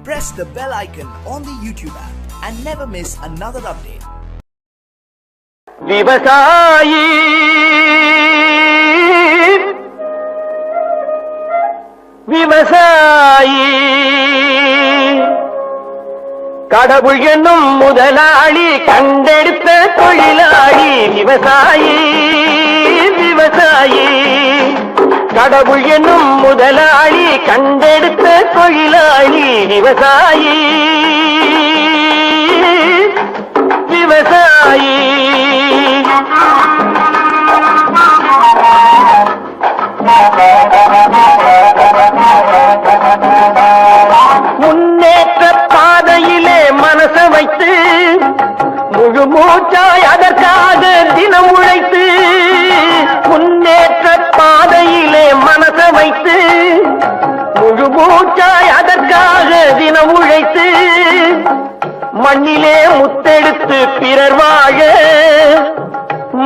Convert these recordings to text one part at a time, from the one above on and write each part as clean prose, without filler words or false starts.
press the bell icon on the YouTube app and never miss another update. விவசாயி விவசாயி கடவுள் என்னும் முதலாளி கண்டெடுத்த தொழிலாளி விவசாயி விவசாயி கடவுள் என்னும் முதலாளி கண்டெடுத்த தொழிலாளி விவசாயி விவசாயி முன்னேற்ற பாதையிலே மனச வைத்து முழு மூச்சாய் அதற்காக தினம் உழைத்து முன்னேற்ற பாதையிலே மனச வைத்து முழு மூச்சாய் அதற்காக தினம் உழைத்து மண்ணிலே முத்தெடுத்து பிறர் வாழ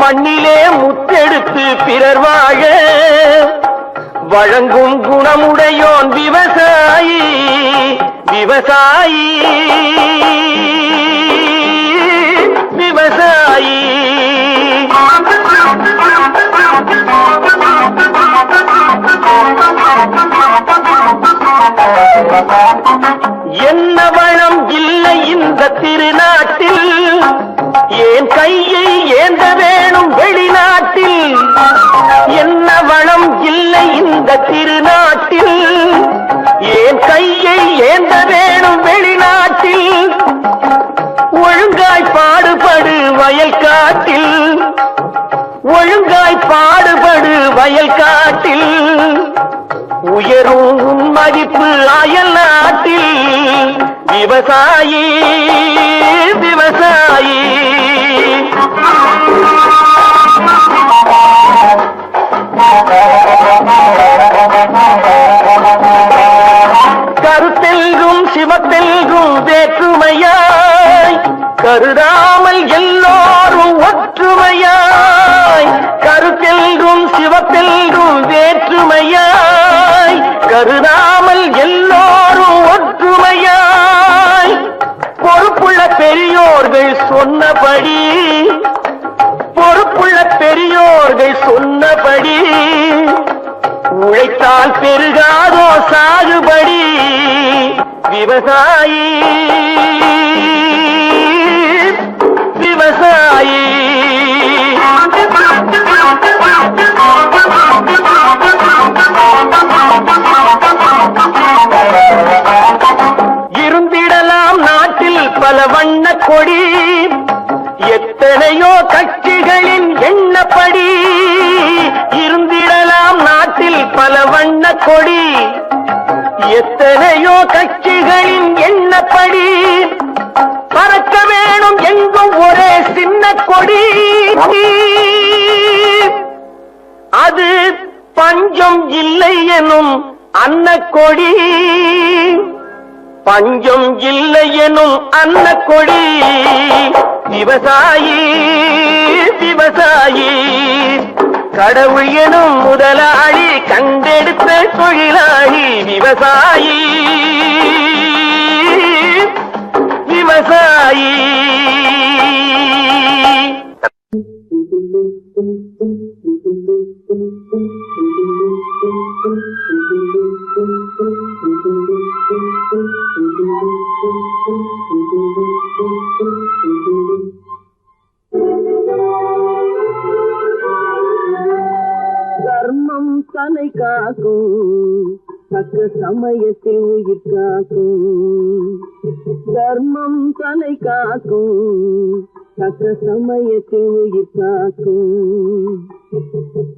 மண்ணிலே முத்தெடுத்து பிறர் வாழ வழங்கும் குணமுடையோன் விவசாயி விவசாயி விவசாயி என்ன வளம் இல்லை இந்த திருநாட்டில் ஏன் கையை ஏந்த வேணும் வெளிநாட்டில் என்ன வளம் இல்லை இந்த திருநாட்டில் ஏன் கையை ஏந்த வேணும் வெளிநாட்டில் ஒழுங்காய் பாடுபடு வயல் காட்டில் ஒழுங்காய் பாடுபடு வயல் காட்டில் உயரும் மதிப்பு அயல் நாட்டில் விவசாயி விவசாயி கருத்தெல்கும் சிவத்தெல்கும் வேற்றுமையாய் கருதாமல் எல்லோரும் ஒற்றுமையாய் கருத்தெல்கும் சிவத்தெல்கும் வேற்றுமையாய் கருதாமல் எல்லோரும் ஒற்றுமையாய் பொறுப்புள்ள பெரியோர்கள் சொன்னபடி பொறுப்புள்ள பெரியோர்கள் சொன்னபடி உழைத்தால் பெருகாதோ சாகுபடி விவசாயி விவசாயி இருந்திடலாம் நாட்டில் பல வண்ண கொடி எத்தனையோ கட்சிகளின் எண்ணப்படி இருந்திடலாம் நாட்டில் பல வண்ண கொடி எத்தனையோ கட்சிகளின் எண்ணப்படி பறக்க வேணும் எங்கும் ஒரே சின்ன கொடி அது பஞ்சம் இல்லை எனும் அன்னக்கொடி பஞ்சம் இல்லை எனும் அன்னக்கொடி விவசாயி விவசாயி கடவுள் எனும் முதலாளி கண்டெடுத்த தொழிலாளி விவசாயி விவசாயி தர்மம் தலை காக்கும் தக்க சமயத்தில் உயிர் காக்கும் தர்மம் தலை காக்கும் தக்க சமயத்தில் உயிர் காக்கும்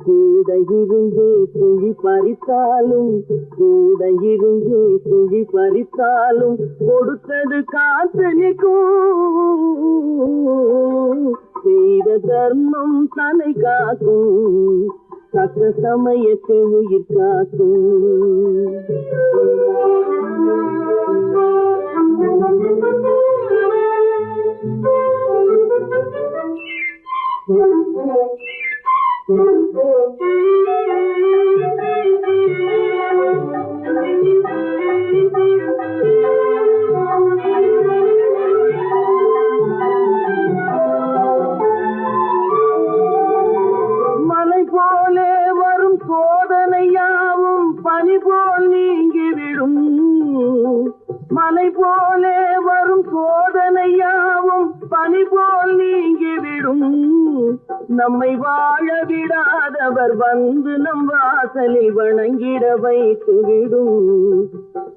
கூட இருந்தே குழி பறித்தாலும் கூட இருந்தே குழி பறித்தாலும் கொடுத்தது காத்து நிற்கும் செய்த தர்மம் தலை காக்கும் தக்க சமயத்தை உயிர் காக்கும் மலை போலே வரும் சோதனையாவும் பனி போல் நீங்கிவிடும். நம்மை வாழ விடாதவர் வந்து நம் வாசலில் வணங்கிட வைத்துவிடும்.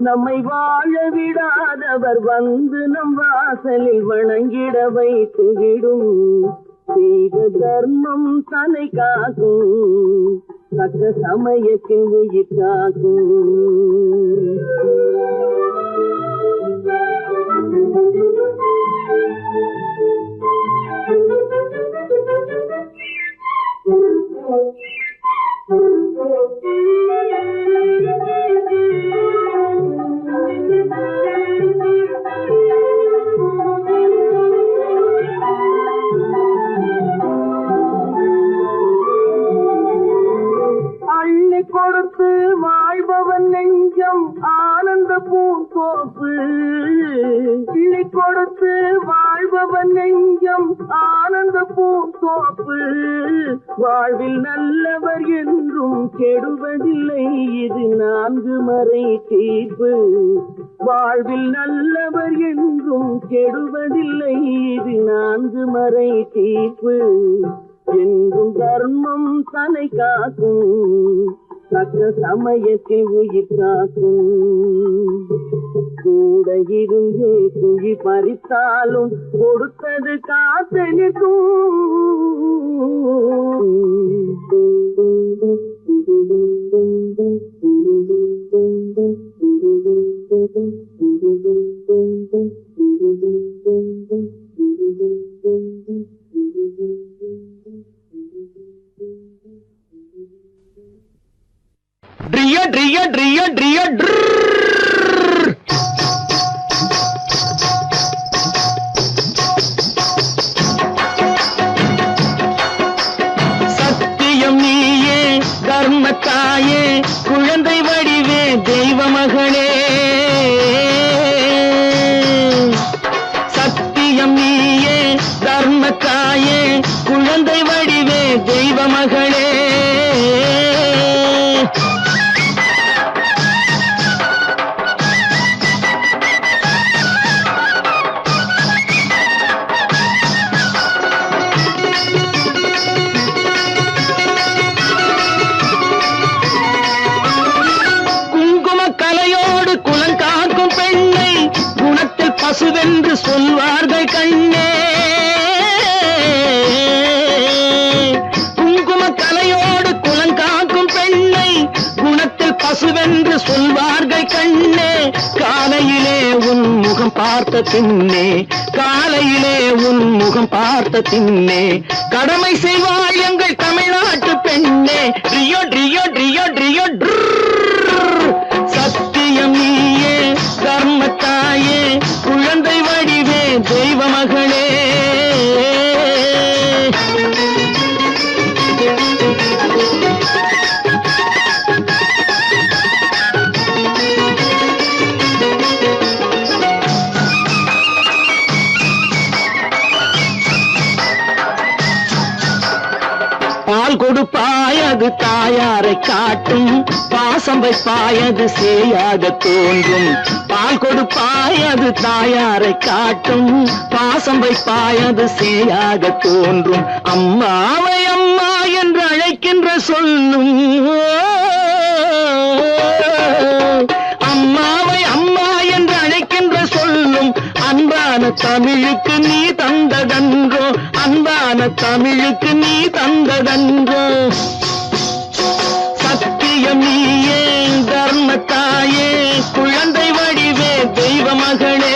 நம்மை வாழ விடாதவர் வந்து நம் வாசலில் வணங்கிட வைத்துவிடும். செய்த தர்மம் தன்னை காக்கும், தக்க சமயத்தில் உயிர் காக்கும். அள்ளி கொடுத்து வாழ்பவன் நெஞ்சம் ஆனந்த பூந்தோப்பு. அள்ளி கொடுத்து வாழ்பவன் நெஞ்சம் ஆனந்த பூந்தோப்பு. வாழ்வில் நல்லவர் என்றும் கெடுவதில்லை, இது 4 மறை தீர்ப்பு. வாழ்வில் நல்லவர் என்றும் கெடுவதில்லை, இது 4 மறை தீர்ப்பு. என்றும் தர்மம் தன்னை காக்கும், தக்க சமயத்தில் உயிர் காக்கும். கூட இருந்தே குழி பறித்தாலும் கொடுத்தது காத்து நிற்கும். ட்ரிய ட்ரிய ட்ரிய ட்ரிய சத்தியம் நீயே தர்மத்தாயே குழந்தை வடிவே தெய்வ மகளே. சத்தியம் நீயே தர்மத்தாயே குழந்தை வடிவே தெய்வ மகளே. பசுவென்று சொல்வார்கள் கண்ணே. குங்கும கலையோடு குலங்காக்கும் பெண்ணை குணத்தில் பசுவென்று சொல்வார்கள் கண்ணே. காலையிலே உன் முகம் பார்த்த பின்னே, காலையிலே உன் முகம் பார்த்த பின்னே கடமை செய்வாள் எங்கள் தமிழ்நாட்டு பெண்ணே. ட்ரியோ ட்ரியோ ட்ரியோ ட்ரியோ சத்தியம் நீயே தர்மத்தாயே குழந்தை வடிவே தெய்வ மகளே. பால் கொடுப்பாய் அது தாயாரை காட்டும், பாசம் வைப்பாய் அது சேயாக தோன்றும். பால் கொடுப்பாய் அது தாயாரை காட்டும், பாசம் வைப்பாய் அது சேயாக தோன்றும். அம்மாவை அம்மா என்று அழைக்கின்ற சொல்லும், அம்மாவை அம்மா என்று அழைக்கின்ற சொல்லும் அன்பான தமிழுக்கு நீ தந்ததன்றோ, அன்பான தமிழுக்கு நீ தந்ததன்றோ. சத்தியம் நீயே தர்மத்தாயே குழந்தை வடிவே தெய்வ மகளே.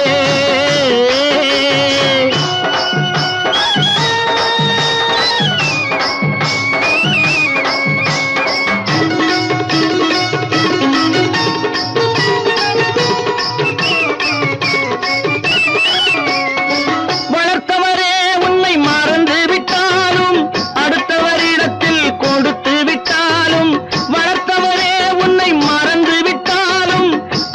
வளர்த்தவரே உன்னை மறந்து விட்டாலும் அடுத்தவரிடத்தில் கொடுத்து விட்டாலும், வளர்த்தவரே உன்னை மறந்து விட்டாலும்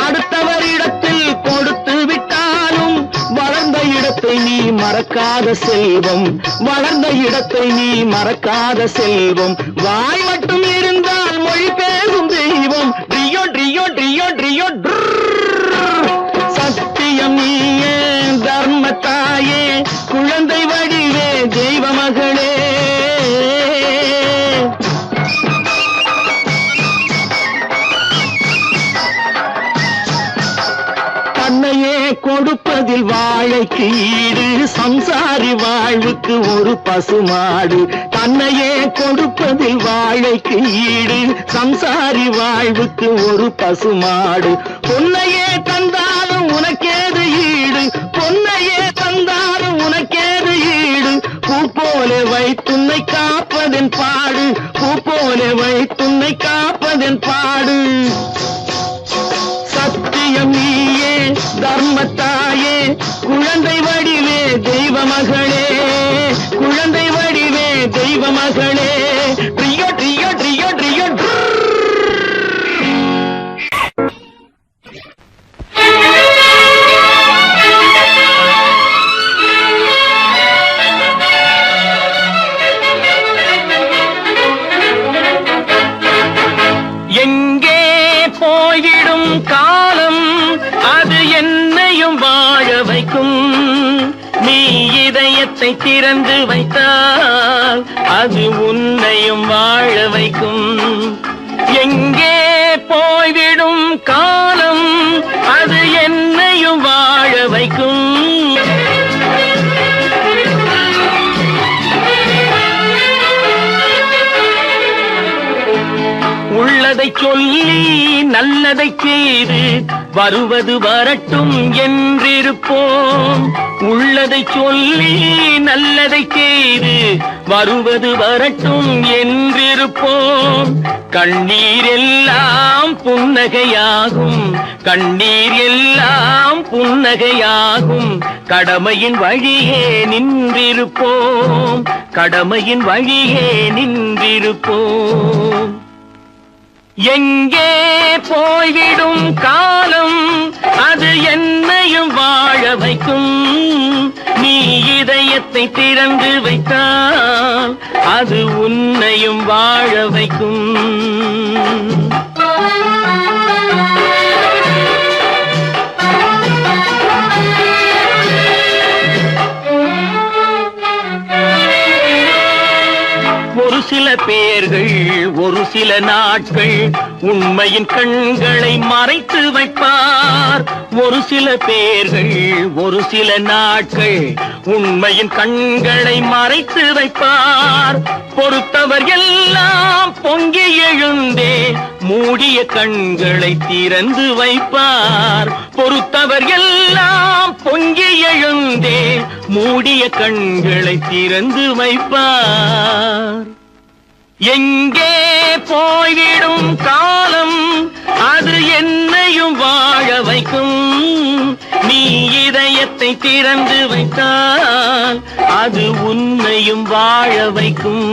அடுத்தவரிடத்தில் கொடுத்து விட்டாலும், வளர்ந்த இடத்தை நீ மறக்காத செல்வம், வளர்ந்த இடத்தை நீ மறக்காத செல்வம். வாய் மட்டும் இருந்தால் மொழி பேசும் தெய்வம். ட்ரியோ ட்ரியோ ட்ரியோ ட்ரியோ தன்னையே கொடுப்பதில் வாழைக்கு ஈடு சம்சாரி வாழ்வுக்கு ஒரு பசுமாடு. தன்னையே கொடுப்பதில் வாழைக்கு ஈடு சம்சாரி வாழ்வுக்கு ஒரு பசுமாடு. பொன்னையே தந்தாலும் உனக்கேது ஈடு, பொன்னையே தந்தாலும் உனக்கேது ஈடு. பூ போல வைத்துன்னை காப்பதன் பாடு, பூ போல வைத்துன்னை காப்பதன் பாடு. சத்தியம் நீயே தர்மத்தாயே குழந்தை வடிவே தெய்வ மகளே, குழந்தை வடிவே தெய்வ மகளே. ட்ரியோ ட்ரியோ ட்ரியோ ட்ரியோ. எங்கே போய்விடும் காலம் அது என்னையும் வாழ வைக்கும். நீ இதயத்தை திறந்து வைத்தால் அது உன்னையும் வாழ வைக்கும். எங்கே போய்விடும் காலம் அது என்னையும் வாழ வைக்கும். உள்ளதை சொல்லி நல்லதை செய்து வருவது வரட்டும் என்றிருப்போம். உள்ளதை சொல்லி நல்லதை செய்து வருவது வரட்டும் என்றிருப்போம். கண்ணீர் எல்லாம் புன்னகையாகும், கண்ணீர் எல்லாம் புன்னகையாகும். கடமையின் வழியே நின்றிருப்போம், கடமையின் வழியே நின்றிருப்போம். எங்கே போய்விடும் காலம் அது என்னையும் வாழ வைக்கும். நீ இதயத்தை திறந்து வைத்தால் அது உன்னையும் வாழ வைக்கும். ஒரு சில பேர்கள் ஒரு சில நாட்கள் உண்மையின் கண்களை மறைத்து வைப்பார். ஒரு சில பேர்கள் ஒரு சில நாட்கள் உண்மையின் கண்களை மறைத்து வைப்பார். பொறுத்தவர் எல்லாம் பொங்கி எழுந்தே மூடிய கண்களை திறந்து வைப்பார். பொறுத்தவர் எல்லாம் பொங்கி எழுந்தே மூடிய கண்களை திறந்து வைப்பார். எங்கே போய்விடும் காலம் அது என்னையும் வாழ வைக்கும். நீ இதயத்தை திறந்து வைத்தால் அது உன்னையும் வாழ வைக்கும்.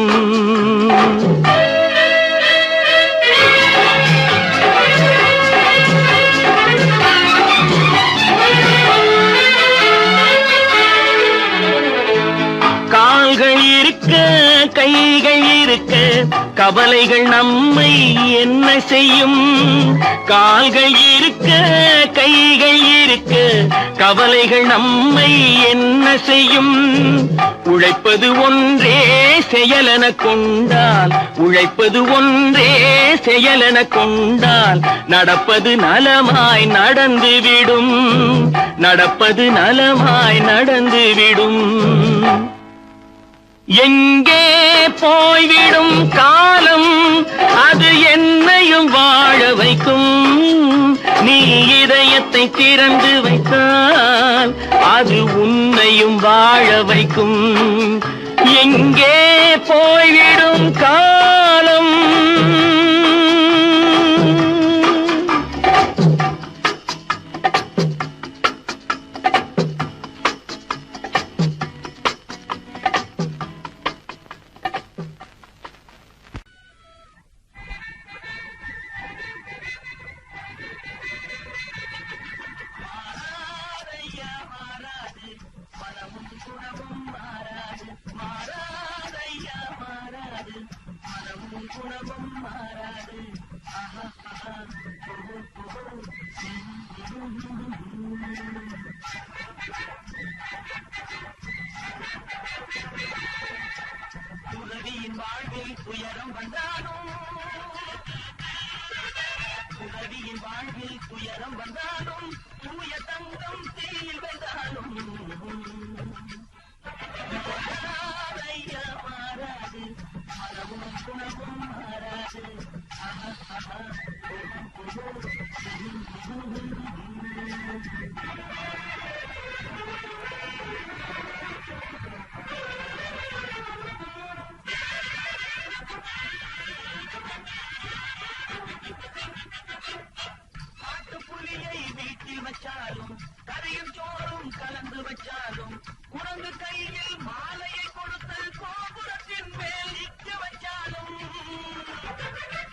கால்கள் இருக்க கைகள் இருக்க கவலைகள் நம்மை என்ன செய்யும். கால்கள் இருக்க கைகள் இருக்க கவலைகள் நம்மை என்ன செய்யும். உழைப்பது ஒன்றே செயலென கொண்டால், உழைப்பது ஒன்றே செயலென கொண்டால் நடப்பது நலமாய் நடந்துவிடும், நடப்பது நலமாய் நடந்துவிடும். எங்கே போய்விடும் காலம் அது என்னையும் வாழ வைக்கும். நீ இதயத்தை திறந்து வைத்தால் அது உன்னையும் வாழ வைக்கும். எங்கே போய்விடும் காலம். துறவியின் வாழ்வில் துயரம் வந்தாலும், துறவியின் வாழ்வில் துயரம் வந்தாலும் தூய தங்க புலியை வீட்டில் வச்சாலும் கரையும் சோறும் கலந்து வச்சாலும் குரங்கு கையில் மாலையை கொடுத்து கோபுரத்தின் மேல் நிற்க வச்சாலும்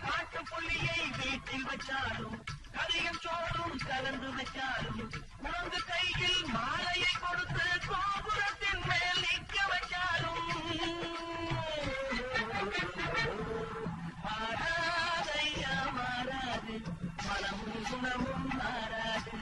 காட்டு புலியை வீட்டில் வச்சாலும் கரையும் சோறும் கலந்து வச்சாலும் குரங்கு கையில் மாலையை கொடுத்து கோபுரத்தின் மேல் நிற்க வச்சாலும் மாறாதையா மாறாது மனமும் குணமும் மாறாது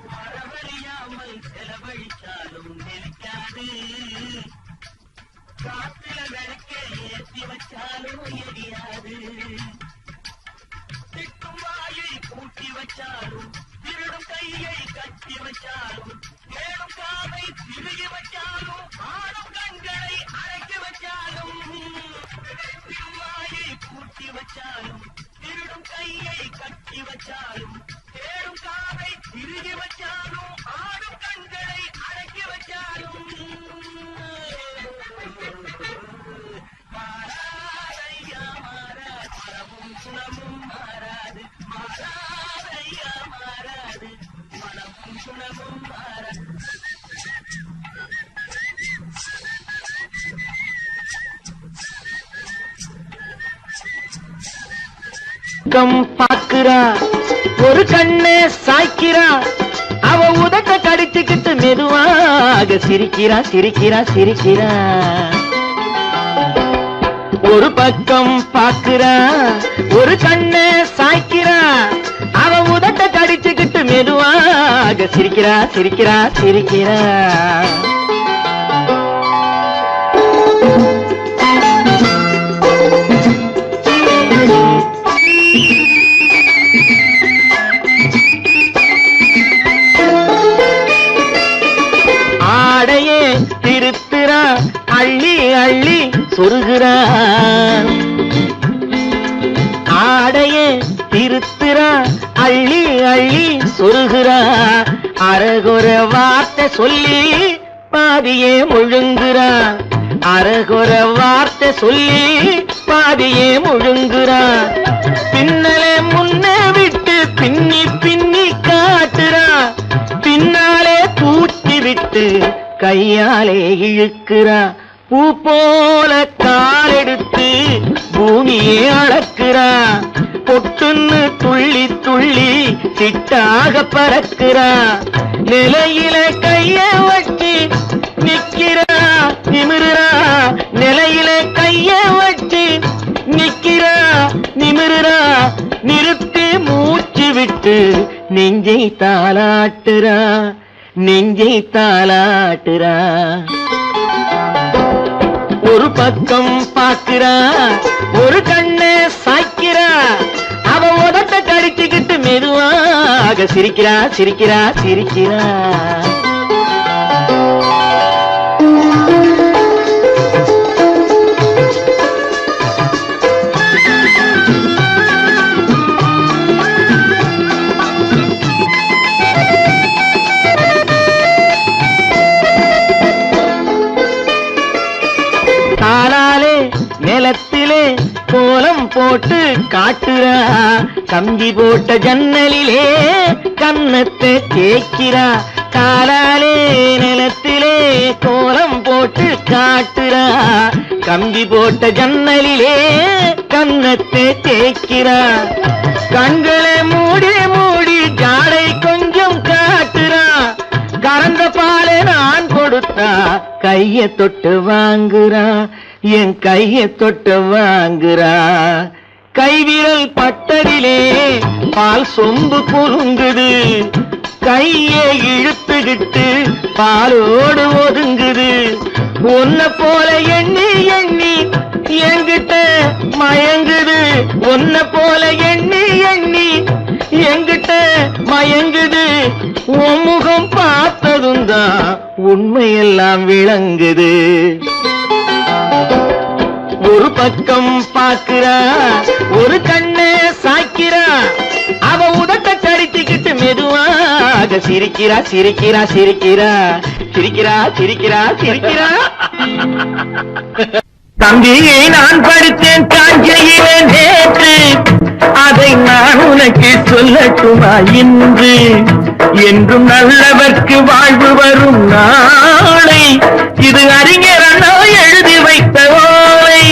மரவழியாமல் செலவழிச்சாலும் நிலைக்காது காத்தில விளக்கே ஏற்றி வச்சாலும் எரியாது திட்டும் வாயை கூட்டி வச்சாலும் திருடும் கையை கட்டி வச்சாலும் ஏடும் காதை திருகி வச்சாலும் ஆடும் கண்களை அடைக்கி வச்சாலும் திட்டும் வாயை கூட்டி வச்சாலும் திருடும் கையை கட்டி வச்சாலும் ஏடும் காதை திருகி வச்சாலும் ஆடும் கண்களை அடைக்கி வச்சாலும் மாறாதையா மாறாது மனமும் குணமும் மாறாது மாறாதையா மாறாது மனமும் குணமும் மாறாது கம் பாக்குறா ஒரு கண்ணே சாய்க்கிறா அவ உதட்ட கடிச்சுக்கிட்டு மெதுவாக சிரிக்கிறா சிரிக்கிறா சிரிக்கிறா ஒரு பக்கம் பாக்குறா ஒரு கண்ணே சாய்க்கிறா அவ உதட்ட கடிச்சுக்கிட்டு மெதுவாக சிரிக்கிறா சிரிக்கிறா சிரிக்கிறா ஆடையே திருத்துறா அள்ளி அள்ளி சொருகிறான் ஆடையே திருத்துறா அள்ளி அள்ளி சொருகிறா அரகுற வார்த்தை சொல்லி பாதியே முழுங்குறா அரகுற வார்த்தை சொல்லி பாதியே முழுங்குறா பின்னலே முன்னே விட்டு பின்னி பின்னி காட்டுறா பின்னாலே தூக்கி விட்டு கையாலே இழுக்கிறா பூ போல காலெடுத்து பூமியே அளக்கிறா பொட்டுன்னு துள்ளி துள்ளி சிட்டாக பறக்கிறா நிலையில கைய வச்சு நிக்கிறா நிமிருறா நிலையில கைய வச்சு நிக்கிறா நிமிருறா நிறுத்தி மூச்சு விட்டு நெஞ்சை தாளாட்டுறா நெஞ்சை தாளாட்டுறா ஒரு பக்கம் பாக்குறா ஒரு கண்ணை சாய்க்கிறா அவ உதட்ட கடிச்சுக்கிட்டு மெதுவாக சிரிக்கிறா சிரிக்கிறா சிரிக்கிறா காலாலே நிலத்திலே கோலம் போட்டு காட்டுறா கம்பி போட்ட ஜன்னலிலே கன்னத்தை தேய்க்கிறா காலாலே நிலத்திலே கோலம் போட்டு காட்டுறா கம்பி போட்ட ஜன்னலிலே கன்னத்தை தேய்க்கிறா கண்களை மூடி மூடி ஜாடை கொஞ்சம் காட்டுறா கறந்த பாலை நான் கொடுத்தா கைய தொட்டு வாங்குறா என் கைய தொட்டு வாங்குறா கைவிரல் பட்டதிலே பால் சொம்பு குலுங்குது கையை இழுத்துக்கிட்டு பாலோடு ஒதுங்குது உன்னை போல எண்ணி எண்ணி என்கிட்ட மயங்குது உன்னை போல எண்ணி எண்ணி என்கிட்ட மயங்குது உன் முகம் பார்த்ததும் தான் உண்மையெல்லாம் விளங்குது. ஒரு பக்கம் பாக்குறா ஒரு கண்ணே சாய்க்கிறா அவ உதட்ட கடித்துக்கிட்டு மெதுவாக சிரிக்கிறா சிரிக்கிறா சிரிக்கிறா சிரிக்கிறா சிரிக்கிறா சிரிக்கிறா. தம்பியை நான் படித்தேன் காஞ்சியிலே நேற்று, அதை நான் உனக்கு சொல்லட்டுமா இன்று? என்றும் நல்லவர்க்கு வாழ்வு வரும் நாளை இது அறிஞர் அண்ணா எழுதி வைத்த ஓலை.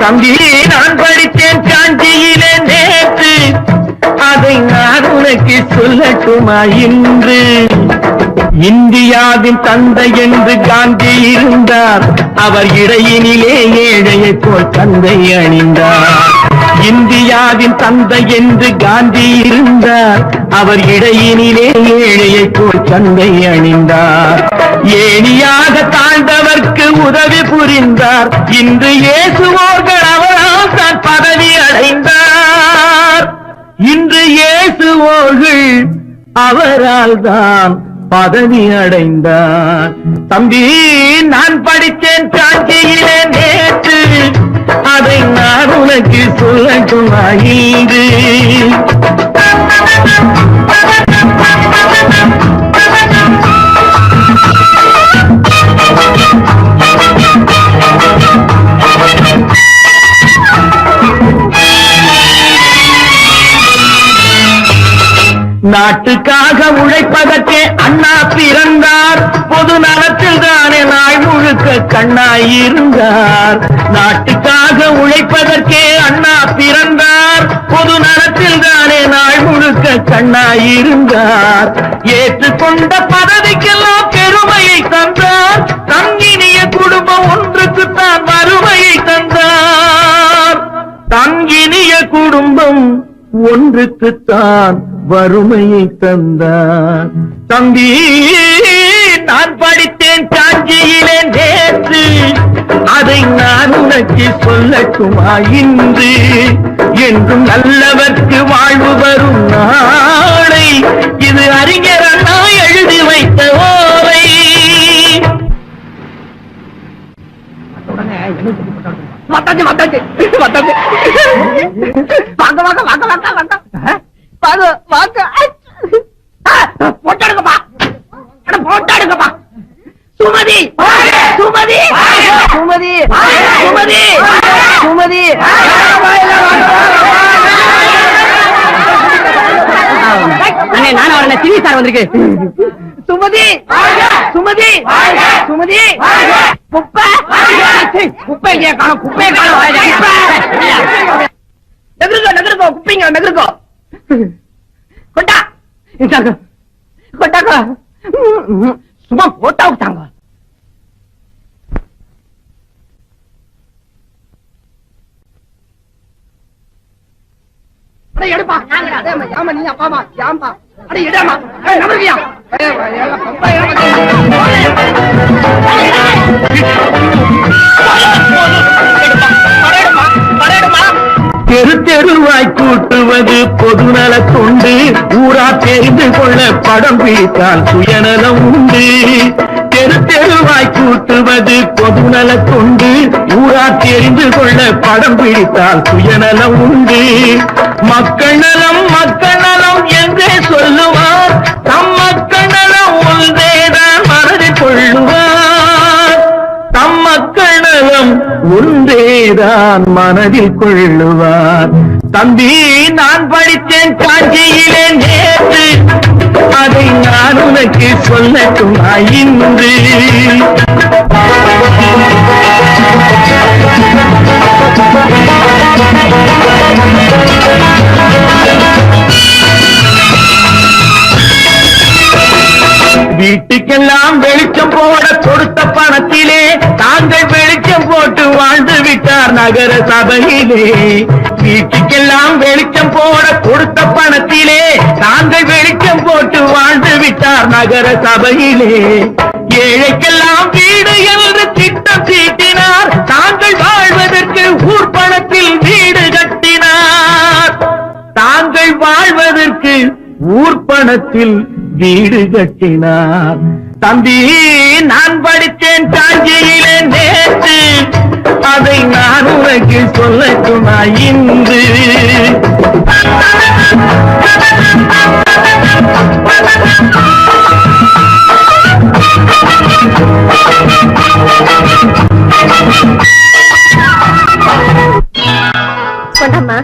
தம்பியை நான் படித்தேன் காஞ்சியிலே நேற்று, அதை நான் உனக்கு சொல்லட்டுமா இன்று? இந்தியாவின் தந்தை என்று காந்தி இருந்தார், அவர் இடையினிலே ஏழையை போல் தந்தை அணிந்தார். இந்தியாவின் தந்தை என்று காந்தி இருந்தார், அவர் இடையினிலே ஏழையை போல் தந்தை அணிந்தார். ஏணியாக தாழ்ந்தவர்க்கு உதவி புரிந்தார், இன்று இயேசுவோர்கள் அவரால் தான் பதவி அடைந்தார். இன்று இயேசுவோர்கள் அவரால் தான் பதவி அடைந்தார். தம்பி நான் படித்தேன் காஞ்சியிலே நேற்று, அதை நான் உனக்கு சொல்லட்டுமா இன்று? நாட்டுக்காக உழைப்பதற்கே அண்ணா பிறந்தார், பொது நலத்தில் தானே நாள் முழுக்க கண்ணாயிருந்தார். நாட்டுக்காக உழைப்பதற்கே அண்ணா பிறந்தார், பொது நலத்தில் தானே நாள் முழுக்க கண்ணாயிருந்தார். ஏற்றுக்கொண்ட பதவிக்கெல்லாம் பெருமையை தந்தார், தங்கினிய குடும்பம் ஒன்றுக்குத்தான் வறுமையை தந்தார். தங்கினிய குடும்பம் ஒன்றுக்குத்தான் வறுமையை தந்தார். தம்பி நான் படித்தேன் காஞ்சியிலே நேற்று, அதை நான் உனக்கு சொல்லட்டுமா இன்று? என்றும் நல்லவர்க்கு வாழ்வு வரும் நாளை இது அறிஞர் அண்ணா எழுதி வைத்த ஓலை. மத்தாச்சு மத்தாச்சு மத்தாச்சு வாங்க வாங்க வாங்க வாங்க வாங்க வாங்க வாங்க போட்டாடுங்கப்பா போட்டாடுங்கப்பா. சுமதி சுமதி சுமதி சுமதி சுமதி அண்ணே நானும் வரல டிவி சார் வந்திருக்கு. சுமதி சுமதி சுமதி குப்பை குப்பை காணும் குப்பையை காணும் நகருக்கோ நகருக்கோ குப்பைங்க நகருக்கோ கொண்டா கொண்டாக்கோ சும்மா போட்டா விட்டாங்க. எடுப்பா ஆமா நீ அப்பாமா யாம்பா அட இடமா நகருக்கியா தெரு தெருவாய் கூட்டுவது பொதுநல தொண்டு, ஊரா தெரிந்து கொள்ள படம் பிடித்தால் சுயநலம் உண்டு. தெரு தெருவாய் கூட்டுவது பொதுநல தொண்டு, ஊரா தெரிந்து கொள்ள படம் பிடித்தால் சுயநலம் உண்டு. மக்கள் நலம் என்றே சொல்லுவார், தம் மக்கள் நலம் ஒன்றேதான் மனதில் கொள்ளுவார். தம் மக்கள் நலம் ஒன்றேதான் மனதில் கொள்ளுவார். தம்பி நான் படித்தேன் காஞ்சியிலே நேற்று, அதை நான் உனக்கு சொல்லட்டுமா இன்று? வீட்டுக்கெல்லாம் வெளிச்சம் போட கொடுத்த பணத்திலே தாங்கள் வெளிச்சம் போட்டு வாழ்ந்து விட்டார் நகர சபையிலே. வீட்டுக்கெல்லாம் வெளிச்சம் போட கொடுத்த பணத்திலே தாங்கள் வெளிச்சம் போட்டு வாழ்ந்து விட்டார் நகர சபையிலே. ஏழைக்கெல்லாம் வீடு என்று திட்டம் தீட்டினார், தாங்கள் வாழ்வதற்கு ஊர் பணத்தில் வீடு கட்டினார். தாங்கள் வாழ்வதற்கு ஊர்ப்பணத்தில் வீடு கட்டினார். தம்பி, நான் படித்தேன் காஞ்சியிலே நேற்று, அதை நான் உனக்கு சொல்லட்டுமா இன்று? கொண்டாமா,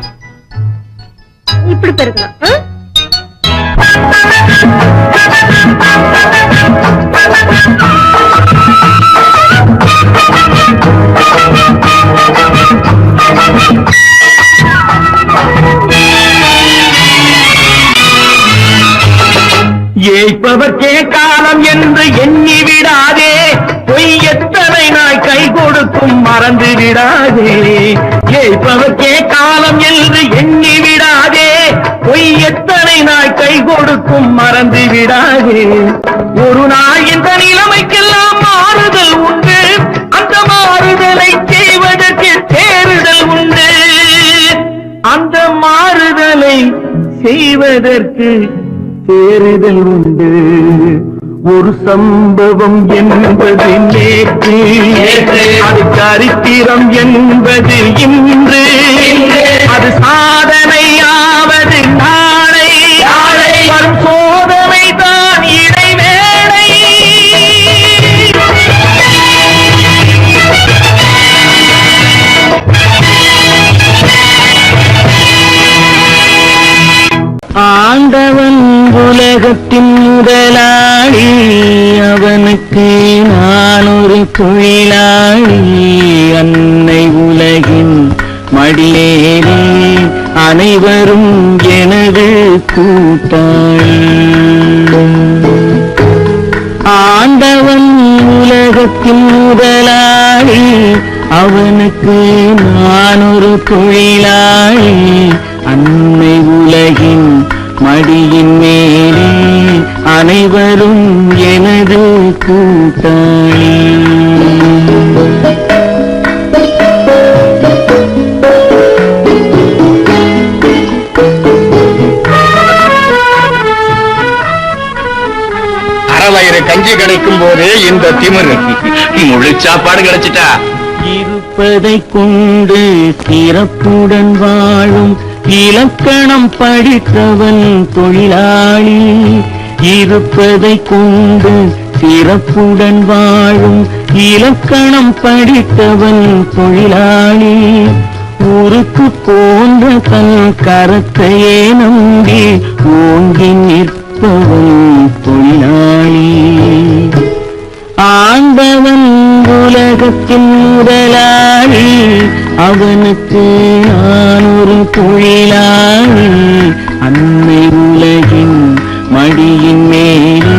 இப்படி பெருக்கலாம். ஏய்ப்பவர்க்கே காலம் என்று எண்ணி விடாதே, பொய் எத்தனை நாய் கை கொடுக்கும் மறந்து விடாதே. ஏய்ப்பவர்க்கே காலம் என்று எண்ணி விடாதே, பொய் எத்தனை நாய் கை கொடுக்கும் மறந்து விடாதே. ஒரு நாள் இந்த நிலைமைக்கெல்லாம் மாறுதல் உண்டு, அந்த மாறுதலை செய்வதற்கு தேறுதல் உண்டு. அந்த மாறுதலை செய்வதற்கு தேறுதல் உண்டு. ஒரு சம்பவம் என்பது நேற்று, அது சரித்திரம் என்பது இன்று, அது சாதனையாவது நாளை, வரும் சோதனை தான் இடைவேளை. ஆண்டவன் உலகத்தின் முதலாளி, அவனுக்கு நான் ஒரு தொழிலாளி. அன்னை உலகின் மடியேறி அனைவரும் எனது கூட்டாளி. ஆண்டவன் உலகத்தின் முதலாளி, அவனுக்கு நான் ஒரு தொழிலாளி. அன்னை உலகின் மடியின் மேலே அனைவரும் எனது கூட்டாளி. அறவயிறு கஞ்சி கிடைக்கும் போது இந்த திமிரு முழு சாப்பாடு கிடைச்சிட்டா. இருப்பதை கொண்டு சிறப்புடன் வாழும் இலக்கணம் படித்தவன் தொழிலாளி. இருப்பதை கொண்டு சிறப்புடன் வாழும் இலக்கணம் படித்தவன் தொழிலாளி. ஊருக்கு போன்ற தன் கரத்தையே நம்பி ஓங்கி நிற்பவன் தொழிலாளி. ஆண்டவன் உலகத்தின் முதலாளி, அவனுக்கு நான் ஒரு தொழிலாளி. அன்னை உலகின் மடியின் மேலே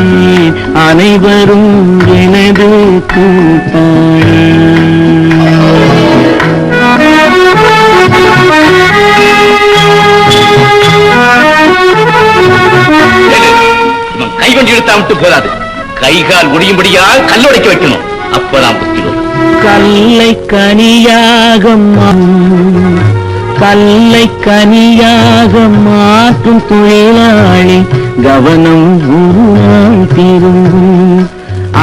அனைவரும் எனது கூட்டாளி. கை கொண்டு இழுத்தா விட்டு போதாது, கை கால் முடியும்படியா கல்லுடைக்க வைக்கணும். அப்பதான் புத்திடும். கல்லை கனியாக மாற்றும் தொழிலாளி, கவனம் ஒரு நாள் திரும்பும்.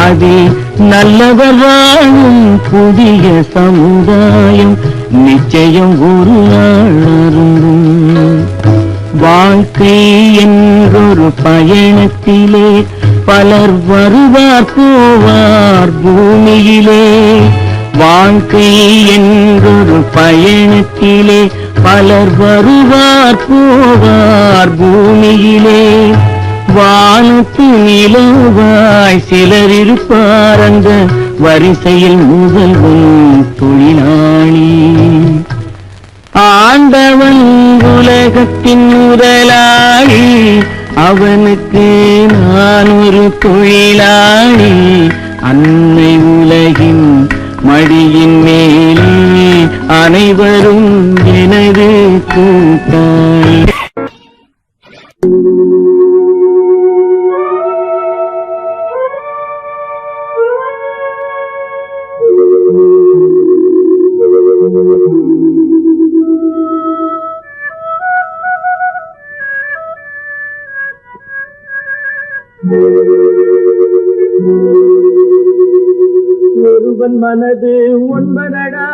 அதில் நல்லவர் வாழும் புதிய சமுதாயம் நிச்சயம் ஒரு நாள் அருந்தும். வாழ்க்கை என்றொரு பயணத்திலே பலர் வருவார் போவார் பூமியிலே. வாழ்க்கை என்றொரு பயணத்திலே பலர் வருவார் போவார் பூமியிலே. வானத்து நிலவாய் சிலர் இருப்பார் அந்த வரிசையில் முதல்வன் தொழிலாளி. ஆண்டவன் உலகத்தின் முதலாளி, அவனுக்கு நான் ஒரு தொழிலாளி. அன்னை உலகின் மடியின் மேலே அனைவரும் எனது கூட்டாளி. ஒருவன் மனது ஒன்பதடா,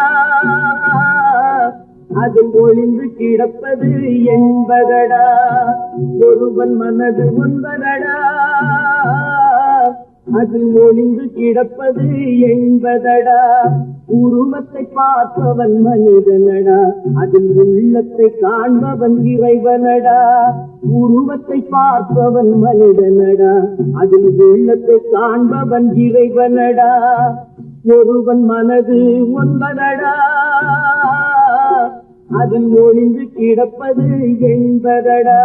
அதில் ஒளிந்து கிடப்பது என்பதடா. ஒருவன் மனது ஒன்பதடா, அதில் ஒளிந்து கிடப்பது என்பதடா. உருவத்தை பார்ப்பவன் மனிதனடா, அதில் உள்ளத்தை காண்பவன் இறைவனடா. உருவத்தை பார்ப்பவன் மனிதனடா, அதில் உள்ளத்தை காண்பவன் இறைவனடா. ஒருவன் மனது ஒன்பதடா, அதில் ஒளிந்து கிடப்பது என்பதடா.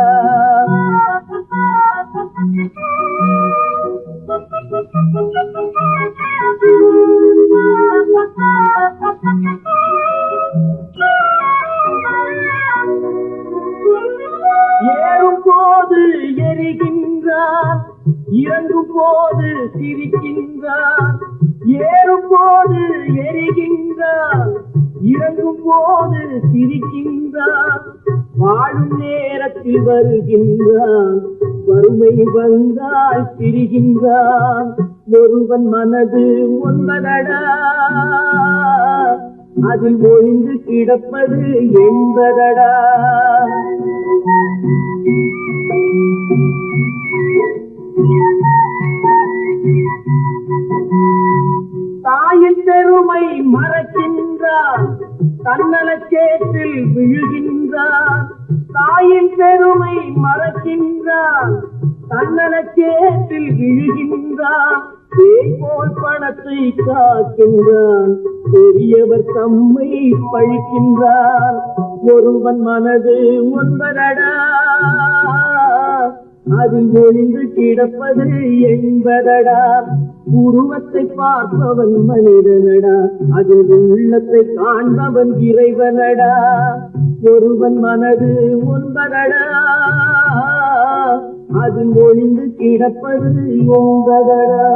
ஏறும் போது எரிகின்றான், இறங்கும் போது சிரிக்கின்றான். ஏறும் போது எரிகின்றான், இறங்கும் போது சிரிக்கின்றான். வாழும் நேரத்தில் வருகின்றான், வறுமை வந்தால் சிரிக்கின்றான். ஒருவன் மனது ஒன்பதடா, அதில் ஒளிந்து கிடப்பது என்பதடா. தாயின் பெருமை மறக்கின்றான், தன்னலச்சேற்றில் விழுகின்றான். தாயின் பெருமை மறக்கின்றான், தன்னலச்சேற்றில் விழுகின்றான். பேய் போல் பணத்தை காக்கின்றான், பெரியவர் தம்மை பழிக்கின்றான். ஒருவன் மனது ஒன்பதடா, அதில் ஒளிந்து கிடப்பது என்பதடா. உருவத்தை பார்ப்பவன் மனிதனடா, அதில் உள்ளத்தை காண்பவன் இறைவனடா. ஒருவன் மனது ஒன்பதடா, அதில் ஒளிந்து கிடப்பது என்பதடா.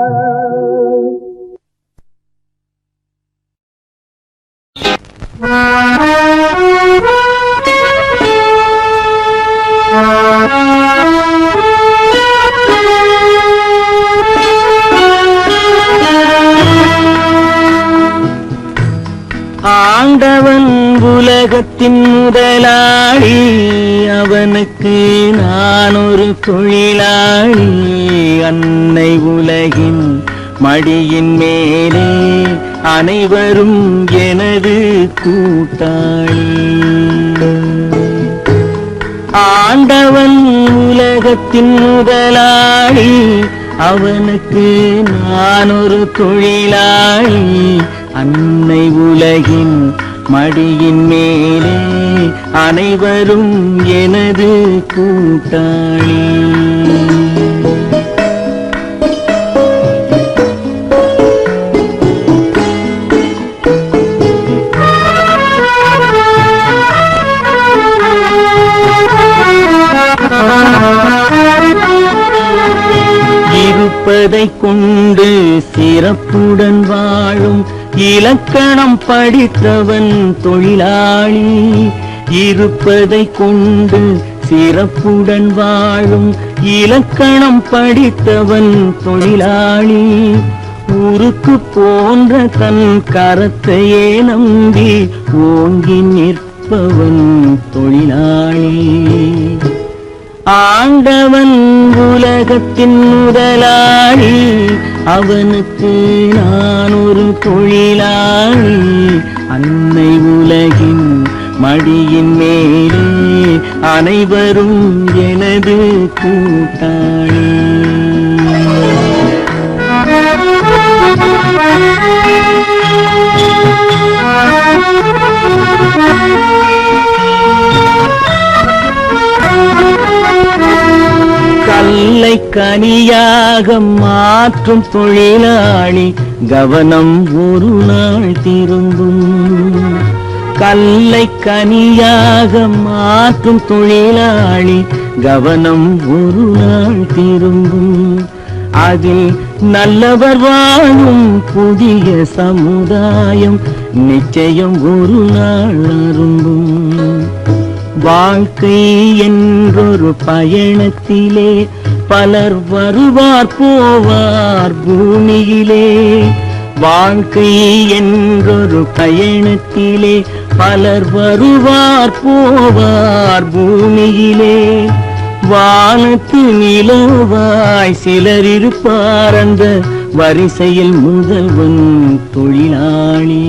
ஆண்டவன் உலகத்தின் முதலாளி, அவனுக்கு நான் ஒரு தொழிலாளி. அன்னை உலகின் மடியின் மேலே அனைவரும் எனது கூட்டாளி. ஆண்டவன் உலகத்தின் முதலாளி, அவனுக்கு நான் ஒரு தொழிலாளி. அன்னை உலகின் மடியின் மேலே அனைவரும் எனது கூட்டாளி. இருப்பதை கொண்டு சிறப்புடன் வாழும் இலக்கணம் படித்தவன் தொழிலாளி. இருப்பதை கொண்டு சிறப்புடன் வாழும் இலக்கணம் படித்தவன் தொழிலாளி. ஊருக்கு போன்ற தன் கரத்தையே நம்பி ஓங்கி நிற்பவன் தொழிலாளி. ஆண்டவன் உலகத்தின் முதலாளி, அவனுக்கு நான் ஒரு தொழிலாளி. அன்னை உலகின் மடியின் மேலே அனைவரும் எனது கூட்டாளி. கல்லை கனியாக மாற்றும் தொழிலாளி, கவனம் ஒரு நாள் திரும்பும். கல்லை கனியாக மாற்றும் தொழிலாளி, கவனம் ஒரு நாள் திரும்பும். அதில் நல்லவர் வாழும் புதிய சமுதாயம் நிச்சயம் ஒரு நாள் அரும்பும். வாழ்க்கை என்றொரு பயணத்திலே பலர் வருவார் போவார் பூமியிலே, வாழ்க்கை என்றொரு பயணத்திலே பலர் வருவார் போவார் பூமியிலே, வானத்து நிலவாய் சிலர் இருப்பார் அந்த வரிசையில் முதல்வன் தொழிலாளி.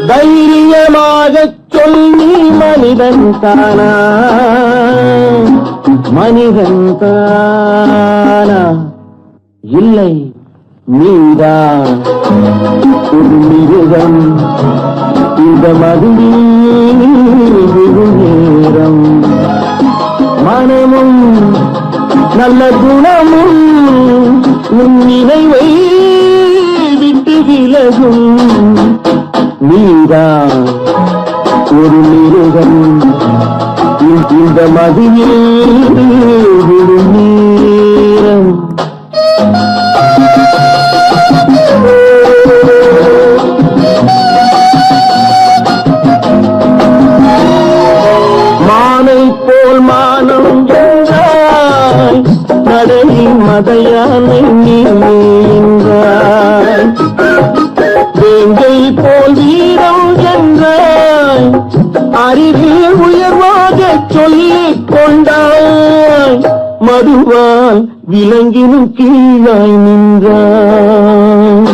தைரியமாகச் சொல்லி மனிதன் தானா, மனிதன் தானா? இல்லை, நீதான் ஒரு மிருகம். இந்த மதுவில் நேரம் மனமும் நல்ல குணமும் உன் நினைவை விட்டு விலகும். நீதான் ஒரு மிருகம். இந்த மதுவில் விடும் நேரம் மானை போல் மானம் என்றாய், நடையின் மதையானை நீ என்றாய். வேங்கை போல் வீரம் என்றாய், அறிவில் உயர்வாக சொல்லிக் கொண்டாய். மதுவால் விலங்கினும் கீழாய் நின்றாய்.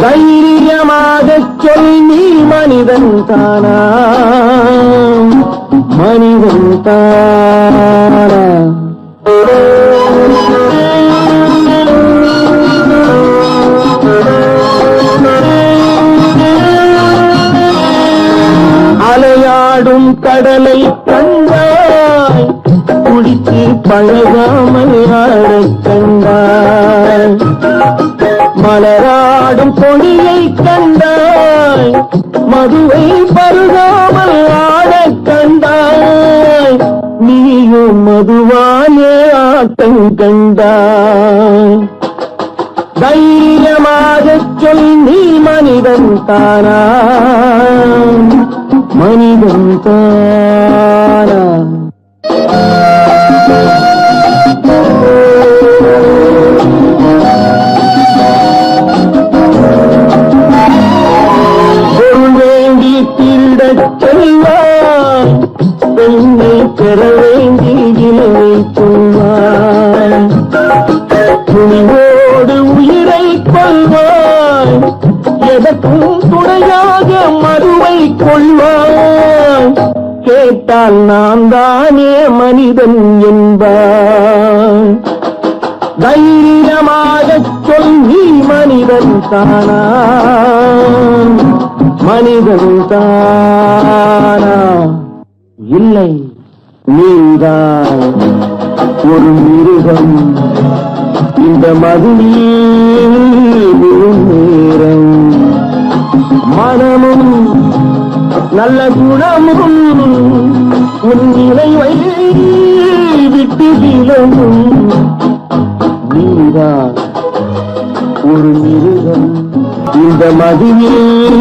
தைரியமாகச் சொல், நீ மனிதன் தானா, மனிதன் தானா? அலையாடும் கடலை கண்டாய், குடித்து பழகாமல் ஆடக் கண்டாய். மலராடும் கொடியை கண்டாய், மதுவை பருகாமல் ஆடக் கண்டாய். நீயும் மதுவாலே ஆட்டம் கண்டாய். தைரியமாகச் சொல், நீ மனிதன் தானா, மனிதன் தானா? பொருள் வேண்டி திருடச் செல்வாய், பெண்ணை பெற வேண்டி இளமை சொல்வாய். துணிவோடு உயிரை கொள்வாய், எதற்கும் துணையாக மறுவை கொள்வாய். கேட்டால் நான் தானே மனிதன் என்பாய். தைரியமாகச் சொல், நீ மனிதன் தானா, மனிதன் தானா? இல்லை, நீதான் ஒரு மிருகம். இந்த மதுவில் விழும் நேரம் மனமும் நல்ல குணமும் உன் நிலைவை விட்டு விலகும். நீதான் ஒரு மிருகம். இந்த மதுவில்